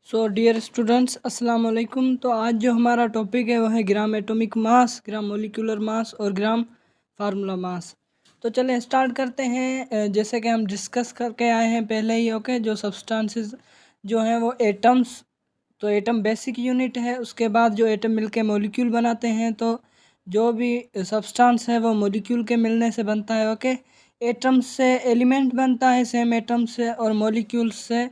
So dear students अस्सलाम वालेकुम। तो आज जो हमारा टॉपिक है वह है ग्राम एटॉमिक मास, ग्राम मोलिकुलर मास और ग्राम फार्मूला मास। तो चलें स्टार्ट करते हैं। जैसे कि हम डिस्कस करके आए हैं पहले ही, ओके, जो सब्सटेंसेस जो हैं वो एटम्स। तो एटम बेसिक यूनिट है, उसके बाद जो एटम मिलके मॉलिक्यूल बनाते हैं, तो जो भी सब्सटेंस है वो मॉलिक्यूल के मिलने से बनता है, ओके। एटम्स से एलिमेंट बनता है सेम एटम से, और मॉलिक्यूल्स से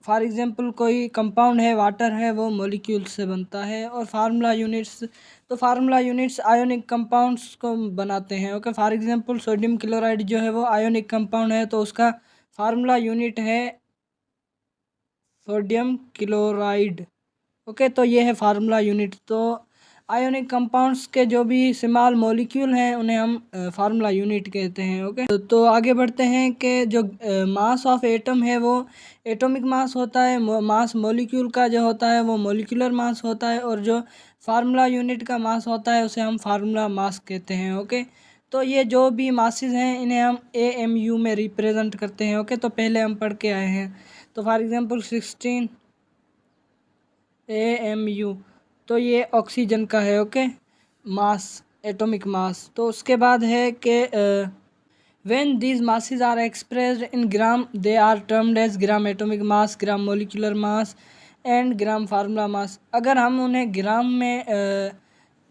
फॉर एग्जांपल कोई कंपाउंड है, वाटर है, वो मॉलिक्यूल से बनता है। और फार्मूला यूनिट्स, तो फार्मूला यूनिट्स आयोनिक कंपाउंड्स को बनाते हैं, okay. For example sodium chloride जो है वो आयोनिक कंपाउंड है, तो उसका फार्मूला यूनिट है सोडियम क्लोराइड, ओके। तो ये है फार्मूला यूनिट। तो आयोनिक कंपाउंड्स के जो भी स्मॉल मॉलिक्यूल हैं उन्हें हम फार्मूला यूनिट कहते हैं, ओके। तो आगे बढ़ते हैं कि जो मास ऑफ एटम है वो एटॉमिक मास होता है, मास मॉलिक्यूल का जो होता है वो मॉलिक्यूलर मास होता है, और जो फार्मूला यूनिट का मास होता है उसे हम फार्मूला मास कहते हैं, ओके। तो ये जो भी मासेस हैं इन्हें हम AMU में रिप्रेजेंट करते हैं, ओके। तो पहले हम पढ़ के आए हैं। तो फॉर एग्जांपल 16 AMU, तो ये ऑक्सीजन का है, ओके, मास, एटॉमिक मास। तो उसके बाद है कि when these masses are expressed in gram they are termed as gram atomic mass, gram molecular mass and gram formula mass. अगर हम उन्हें ग्राम में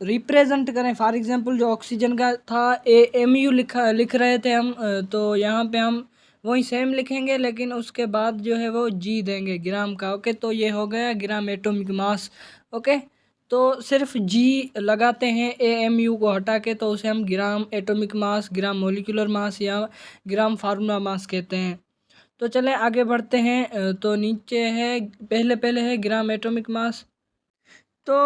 रिप्रेजेंट करें, फॉर एग्जांपल जो ऑक्सीजन का था AMU लिख रहे थे हम, तो यहाँ पे हम वही सेम लिखेंगे, लेकिन उसके बाद जो है वो G देंगे ग्राम का, ओके। तो ये हो गया ग्राम एटॉमिक मास, ओके। तो सिर्फ G लगाते हैं AMU को हटा के, तो उसे हम ग्राम एटॉमिक मास, ग्राम मोलिकुलर मास या ग्राम फार्मूला मास कहते हैं। तो चलें आगे बढ़ते हैं। तो नीचे है, पहले पहले है ग्राम एटॉमिक मास। तो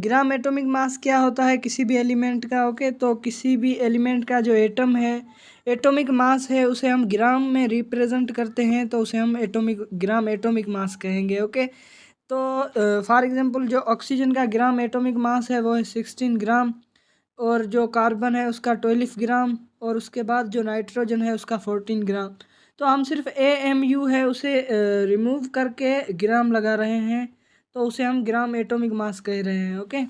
ग्राम एटॉमिक मास क्या होता है किसी भी एलिमेंट का, ओके। तो किसी भी एलिमेंट का जो एटम है, एटॉमिक मास है, उसे हम ग्राम में रिप्रेजेंट करते हैं, तो उसे हम ग्राम एटॉमिक मास कहेंगे, ओके। तो फॉर एग्जांपल जो ऑक्सीजन का ग्राम एटॉमिक मास है वो है 16 ग्राम, और जो कार्बन है उसका 12 ग्राम, और उसके बाद जो नाइट्रोजन है उसका 14 ग्राम। तो हम सिर्फ AMU है उसे रिमूव करके ग्राम लगा रहे हैं, तो उसे हम ग्राम एटॉमिक मास कह रहे हैं, ओके।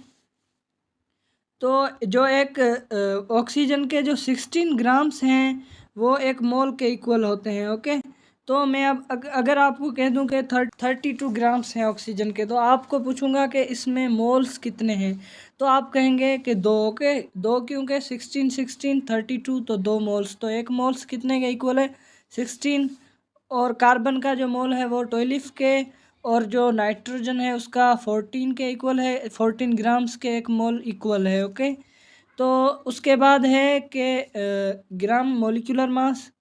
तो जो एक ऑक्सीजन के जो 16 ग्राम्स हैं वो एक मोल के इक्वल होते हैं, ओके। तो मैं अब अगर आपको कह दूं कि 32 ग्राम्स हैं ऑक्सीजन के, तो आपको पूछूंगा कि इसमें मोल्स कितने हैं, तो आप कहेंगे कि दो, ओके। दो क्योंकि 16 16 32, तो दो मोल्स। तो एक मोल्स कितने के इक्वल है? 16। और कार्बन का जो मोल है वो 12 के, और जो नाइट्रोजन है उसका 14 के इक्वल है, 14 ग्राम्स के एक मोल इक्वल है, ओके। तो उसके बाद है कि ग्राम मोलिकुलर मास।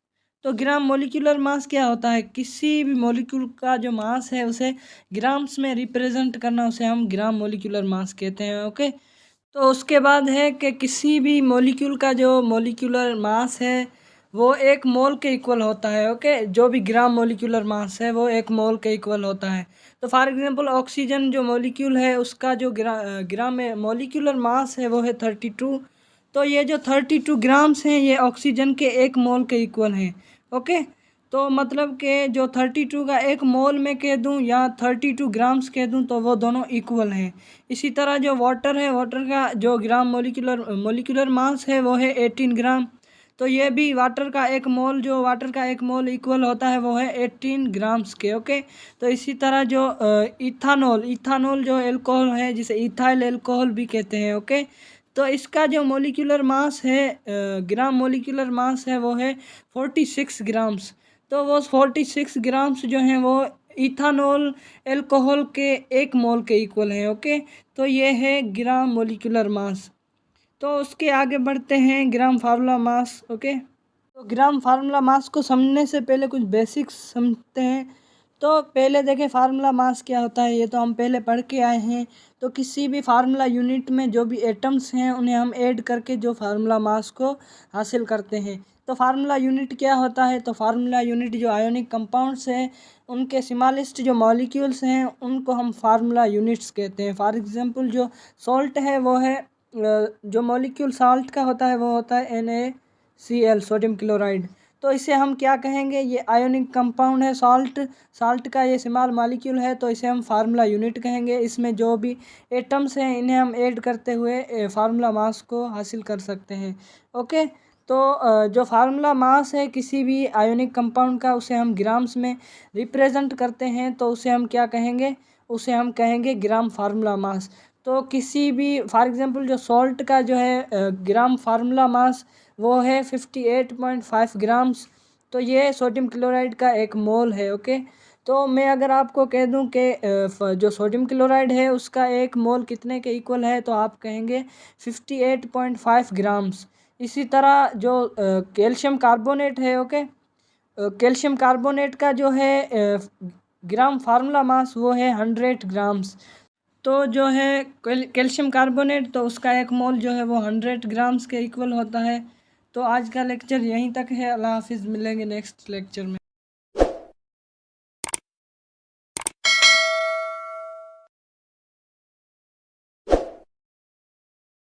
तो ग्राम मोलिकुलर मास क्या होता है? किसी भी मोलिक्यूल का जो मास है उसे ग्राम्स में रिप्रेजेंट करना, उसे हम ग्राम मोलिकुलर मास कहते हैं, ओके। तो उसके बाद है कि किसी भी मॉलिक्यूल का जो मॉलिक्यूलर मास है वो एक मोल के इक्वल होता है, ओके। जो भी ग्राम मॉलिक्यूलर मास है वो एक मोल के इक्वल होता है। तो फॉर एग्जांपल ऑक्सीजन जो मॉलिक्यूल है उसका जो ग्राम में मॉलिक्यूलर मास है वो है 32। तो ये जो 32 ग्राम्स हैं ये ऑक्सीजन के एक मोल के इक्वल हैं, ओके। तो मतलब कि जो 32 का एक मोल में कह दूं या 32 ग्राम्स कह दूं तो वो दोनों इक्वल हैं। इसी तरह जो वाटर है, वाटर का जो ग्राम मोलिकुलर मास है वो है 18 ग्राम। तो ये भी वाटर का एक मोल, जो वाटर का एक मोल इक्वल होता है वो है 18 ग्राम्स के, ओके। तो इसी तरह जो इथानॉल जो एल्कोहल है जिसे इथाइल एल्कोहल भी कहते हैं, ओके। तो इसका जो मोलिकुलर मास है, ग्राम मोलिकुलर मास है वो है 46 ग्राम्स। तो वो 46 ग्राम्स जो हैं वो इथानॉल एल्कोहल के एक मोल के इक्वल है, ओके। तो ये है ग्राम मोलिकुलर मास। तो उसके आगे बढ़ते हैं ग्राम फार्मूला मास, ओके। तो ग्राम फार्मूला मास को समझने से पहले कुछ बेसिक्स समझते हैं। तो पहले देखें फार्मूला मास क्या होता है, ये तो हम पहले पढ़ के आए हैं। तो किसी भी फार्मूला यूनिट में जो भी एटम्स हैं उन्हें हम ऐड करके जो फार्मूला मास को हासिल करते हैं। तो फार्मूला यूनिट क्या होता है? तो फार्मूला यूनिट जो आयोनिक कंपाउंड्स हैं उनके स्मॉलेस्ट जो मॉलिक्यूल्स हैं उनको हम फार्मूला यूनिट्स कहते हैं। फॉर एग्जांपल जो सॉल्ट है वो है जो मॉलिक्यूल साल्ट का होता है वो होता है NaCl, सोडियम क्लोराइड। तो इसे हम क्या कहेंगे, ये आयोनिक कंपाउंड है साल्ट का ये स्मॉल मॉलिक्यूल है, तो इसे हम फार्मूला यूनिट कहेंगे। इसमें जो भी एटम्स हैं इन्हें हम ऐड करते हुए फार्मूला मास को हासिल कर सकते हैं। ओके, तो जो फार्मूला मास है किसी भी आयोनिक कंपाउंड का उसे हम ग्राम्स में रिप्रेजेंट करते हैं, तो उसे हम क्या कहेंगे, उसे हम कहेंगे ग्राम फार्मूला मास। तो किसी भी फॉर एग्जांपल जो सॉल्ट का जो है ग्राम फार्मूला मास वो है 58.5 ग्राम्स। तो ये सोडियम क्लोराइड का एक मोल है। ओके, तो मैं अगर आपको कह दूं कि जो सोडियम क्लोराइड है उसका एक मोल कितने के इक्वल है, तो आप कहेंगे 58.5 ग्राम्स। इसी तरह जो कैल्शियम कार्बोनेट है, ओके, कैल्शियम कार्बोनेट का जो है ग्राम फार्मूला मास वो है 100 ग्राम्स। तो जो है कैल्शियम कार्बोनेट, तो उसका एक मोल जो है वो 100 ग्राम्स के इक्वल होता है। तो आज का लेक्चर यहीं तक है। अल्लाह हाफिज़, मिलेंगे नेक्स्ट लेक्चर में।